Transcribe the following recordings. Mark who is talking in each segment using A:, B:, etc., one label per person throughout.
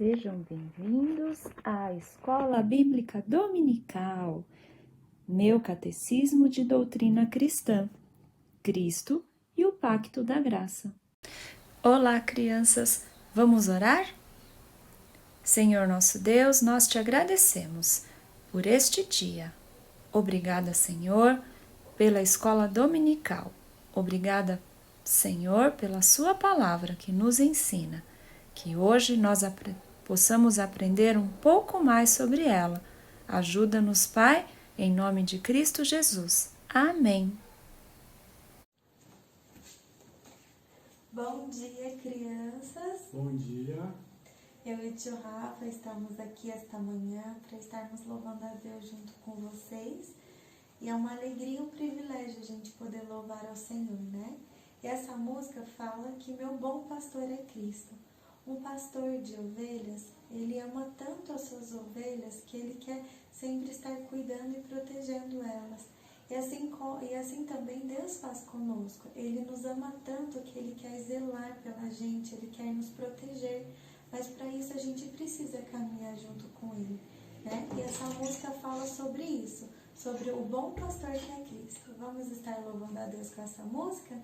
A: Sejam bem-vindos à Escola Bíblica Dominical, meu Catecismo de Doutrina Cristã, Cristo e o Pacto da Graça. Olá, crianças! Vamos orar? Senhor nosso Deus, nós te agradecemos por este dia. Obrigada, Senhor, pela Escola Dominical. Obrigada, Senhor, pela sua palavra que nos ensina. Que hoje nós possamos aprender um pouco mais sobre ela. Ajuda-nos, Pai, em nome de Cristo Jesus. Amém.
B: Bom dia, crianças.
C: Bom dia.
B: Eu e o tio Rafa estamos aqui esta manhã para estarmos louvando a Deus junto com vocês. E é uma alegria e um privilégio a gente poder louvar ao Senhor, né? E essa música fala que meu bom pastor é Cristo. Um pastor de ovelhas, ele ama tanto as suas ovelhas que ele quer sempre estar cuidando e protegendo elas. E assim também Deus faz conosco. Ele nos ama tanto que ele quer zelar pela gente, ele quer nos proteger. Mas para isso a gente precisa caminhar junto com ele, né? E essa música fala sobre isso, sobre o bom pastor que é Cristo. Vamos estar louvando a Deus com essa música?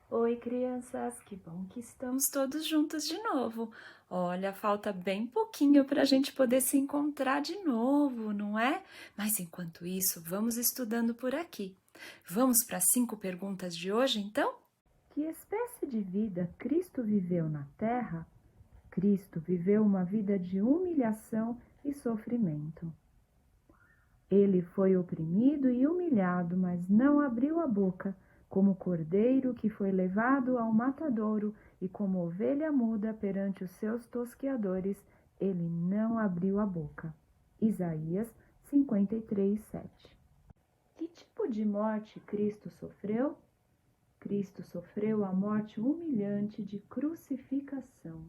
A: Oi, crianças, que bom que estamos todos juntos de novo. Olha, falta bem pouquinho para a gente poder se encontrar de novo, não é? Mas enquanto isso, vamos estudando por aqui. Vamos para as 5 perguntas de hoje, então? Que espécie de vida Cristo viveu na Terra? Cristo viveu uma vida de humilhação e sofrimento. Ele foi oprimido e humilhado, mas não abriu a boca, como cordeiro que foi levado ao matadouro e como ovelha muda perante os seus tosqueadores, ele não abriu a boca. Isaías 53:7. Que tipo de morte Cristo sofreu? Cristo sofreu a morte humilhante de crucificação.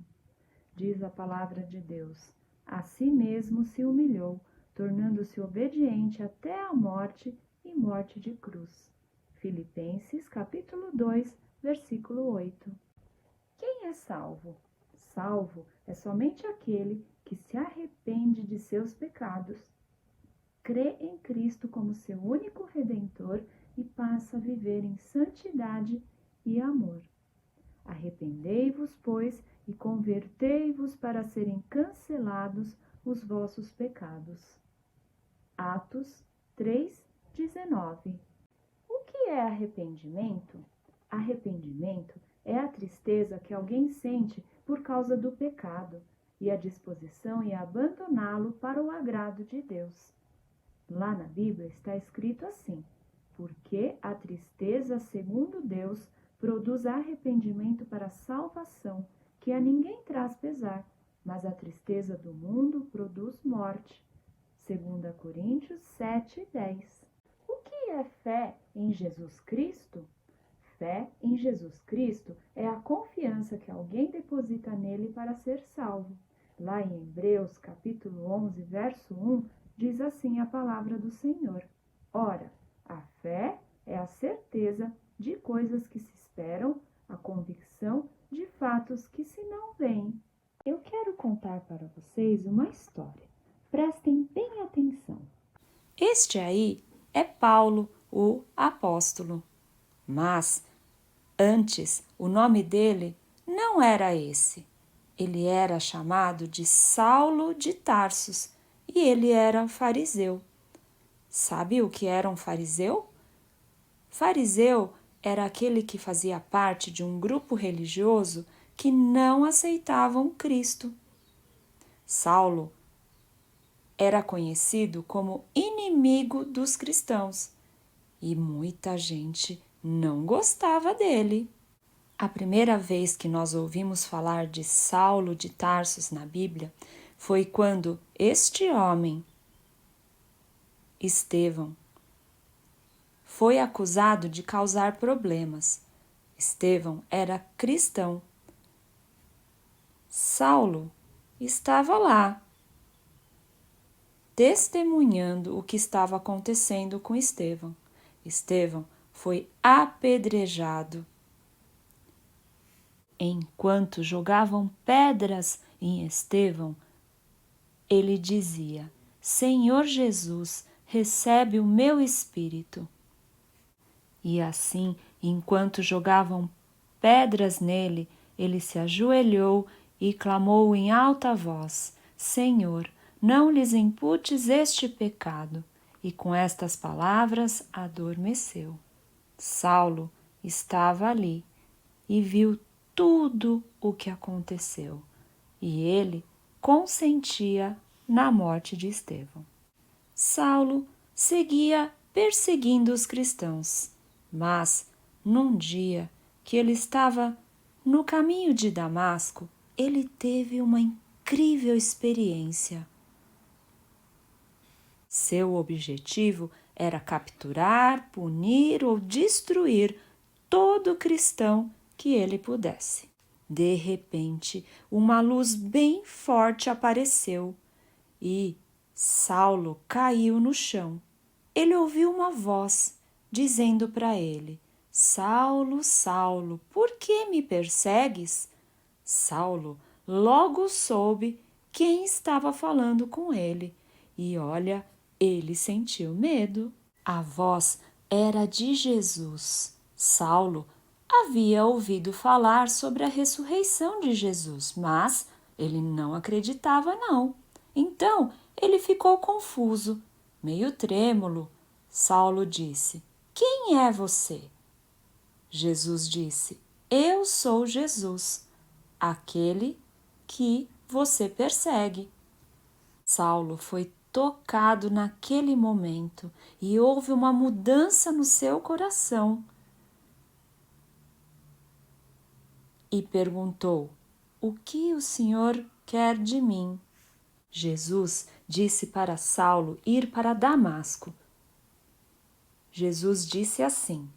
A: Diz a palavra de Deus: a si mesmo se humilhou, tornando-se obediente até a morte e morte de cruz. Filipenses capítulo 2, versículo 8. Quem é salvo? Salvo é somente aquele que se arrepende de seus pecados, crê em Cristo como seu único Redentor e passa a viver em santidade e amor. Arrependei-vos, pois, e convertei-vos para serem cancelados os vossos pecados. Atos 3:19. O que é arrependimento? Arrependimento é a tristeza que alguém sente por causa do pecado e a disposição em abandoná-lo para o agrado de Deus. Lá na Bíblia está escrito assim: porque a tristeza, segundo Deus, produz arrependimento para a salvação, que a ninguém traz pesar, mas a tristeza do mundo produz morte. 2 Coríntios 7:10. O que é fé em Jesus Cristo? Fé em Jesus Cristo é a confiança que alguém deposita nele para ser salvo. Lá em Hebreus, capítulo 11, verso 1, diz assim a palavra do Senhor: ora, a fé é a certeza de coisas que se esperam, a convicção de fatos que se não veem. Eu quero contar para vocês uma história. Prestem bem atenção. Este aí é Paulo, o apóstolo. Mas, antes, o nome dele não era esse. Ele era chamado de Saulo de Tarsos e ele era fariseu. Sabe o que era um fariseu? Fariseu era aquele que fazia parte de um grupo religioso que não aceitavam Cristo. Saulo era conhecido como inimigo dos cristãos e muita gente não gostava dele. A primeira vez que nós ouvimos falar de Saulo de Tarsos na Bíblia foi quando este homem, Estevão, foi acusado de causar problemas. Estevão era cristão. Saulo estava lá, testemunhando o que estava acontecendo com Estevão. Estevão foi apedrejado. Enquanto jogavam pedras em Estevão, ele dizia: Senhor Jesus, recebe o meu espírito. E assim, enquanto jogavam pedras nele, ele se ajoelhou e clamou em alta voz: Senhor, não lhes imputes este pecado. E com estas palavras adormeceu. Saulo estava ali e viu tudo o que aconteceu, e ele consentia na morte de Estevão. Saulo seguia perseguindo os cristãos, mas num dia que ele estava no caminho de Damasco, ele teve uma incrível experiência. Seu objetivo era capturar, punir ou destruir todo cristão que ele pudesse. De repente, uma luz bem forte apareceu e Saulo caiu no chão. Ele ouviu uma voz dizendo para ele: Saulo, Saulo, por que me persegues? Saulo logo soube quem estava falando com ele e olha, ele sentiu medo. A voz era de Jesus. Saulo havia ouvido falar sobre a ressurreição de Jesus, mas ele não acreditava não. Então ele ficou confuso, meio trêmulo. Saulo disse: Quem é você? Jesus disse: Eu sou Jesus, aquele que você persegue. Saulo foi tocado naquele momento e houve uma mudança no seu coração. E perguntou: O que o Senhor quer de mim? Jesus disse para Saulo ir para Damasco. Jesus disse assim: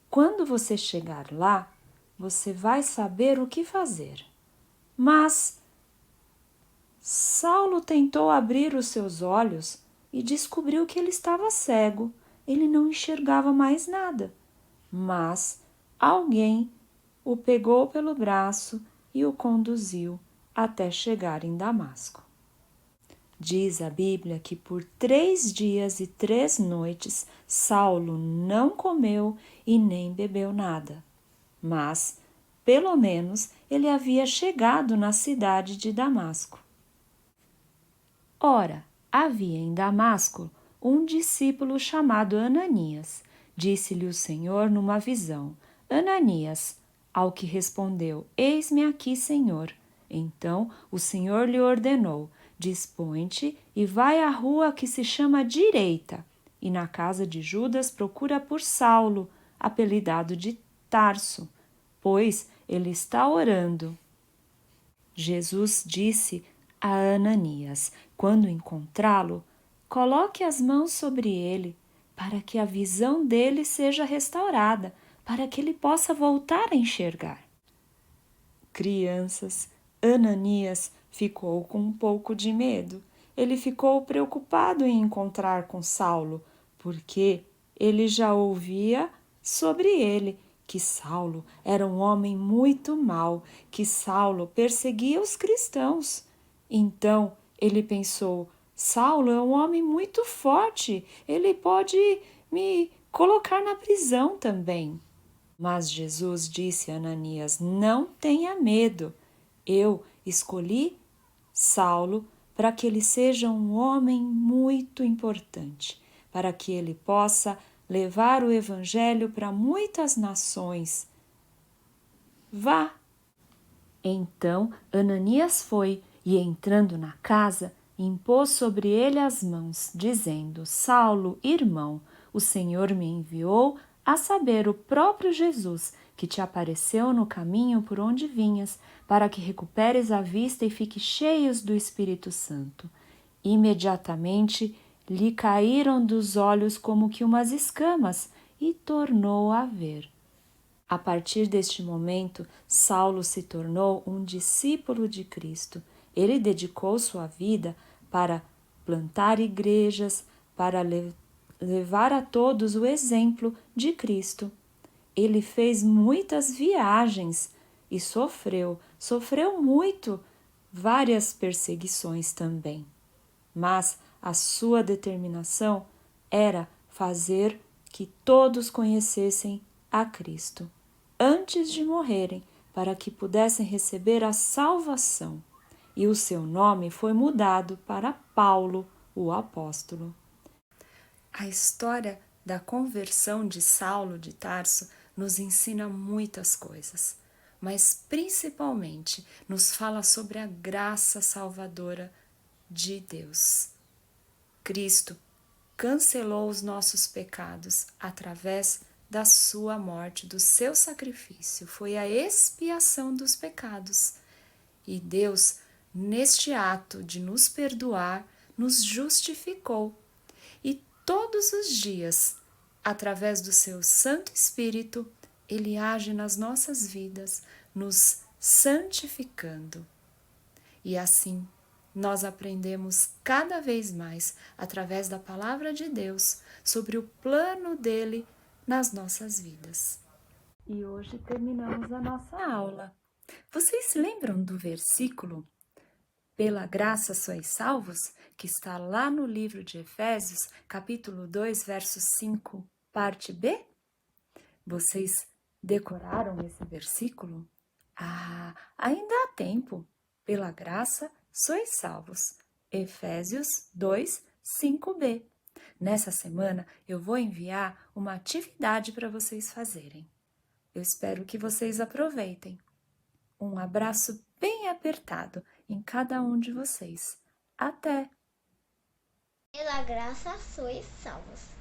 A: Quando você chegar lá, você vai saber o que fazer. Mas Saulo tentou abrir os seus olhos e descobriu que ele estava cego. Ele não enxergava mais nada. Mas alguém o pegou pelo braço e o conduziu até chegar em Damasco. Diz a Bíblia que por 3 dias e 3 noites Saulo não comeu e nem bebeu nada. Mas, pelo menos, ele havia chegado na cidade de Damasco. Ora, havia em Damasco um discípulo chamado Ananias. Disse-lhe o Senhor numa visão: Ananias. Ao que respondeu: Eis-me aqui, Senhor. Então o Senhor lhe ordenou: Dispõe-te e vai à rua que se chama Direita, e na casa de Judas procura por Saulo, apelidado de Tarso, pois ele está orando. Jesus disse a Ananias: Quando encontrá-lo, coloque as mãos sobre ele, para que a visão dele seja restaurada, para que ele possa voltar a enxergar. Crianças, Ananias ficou com um pouco de medo. Ele ficou preocupado em encontrar com Saulo, porque ele já ouvia sobre ele que Saulo era um homem muito mau, que Saulo perseguia os cristãos. Então ele pensou: Saulo é um homem muito forte, ele pode me colocar na prisão também. Mas Jesus disse a Ananias: não tenha medo, eu escolhi Saulo para que ele seja um homem muito importante, para que ele possa levar o evangelho para muitas nações. Vá. Então Ananias foi e, entrando na casa, impôs sobre ele as mãos, dizendo: Saulo, irmão, o Senhor me enviou, a saber, o próprio Jesus, que te apareceu no caminho por onde vinhas, para que recuperes a vista e fiques cheios do Espírito Santo. Imediatamente lhe caíram dos olhos como que umas escamas, e tornou a ver. A partir deste momento, Saulo se tornou um discípulo de Cristo. Ele dedicou sua vida para plantar igrejas, para levar a todos o exemplo de Cristo. Ele fez muitas viagens e sofreu muito, várias perseguições também. Mas a sua determinação era fazer que todos conhecessem a Cristo antes de morrerem, para que pudessem receber a salvação. E o seu nome foi mudado para Paulo, o apóstolo. A história da conversão de Saulo de Tarso nos ensina muitas coisas, mas principalmente nos fala sobre a graça salvadora de Deus. Cristo cancelou os nossos pecados através da sua morte, do seu sacrifício. Foi a expiação dos pecados. E Deus, neste ato de nos perdoar, nos justificou. E todos os dias, através do seu Santo Espírito, Ele age nas nossas vidas, nos santificando. E assim, nós aprendemos cada vez mais, através da Palavra de Deus, sobre o plano dele nas nossas vidas. E hoje terminamos a nossa aula. Vocês lembram do versículo "Pela graça sois salvos", que está lá no livro de Efésios, capítulo 2, verso 5, parte B? Vocês decoraram esse versículo? Ainda há tempo. Pela graça sois salvos. Efésios 2, 5b. Nessa semana eu vou enviar uma atividade para vocês fazerem. Eu espero que vocês aproveitem. Um abraço bem apertado em cada um de vocês. Até!
C: Pela graça sois salvos.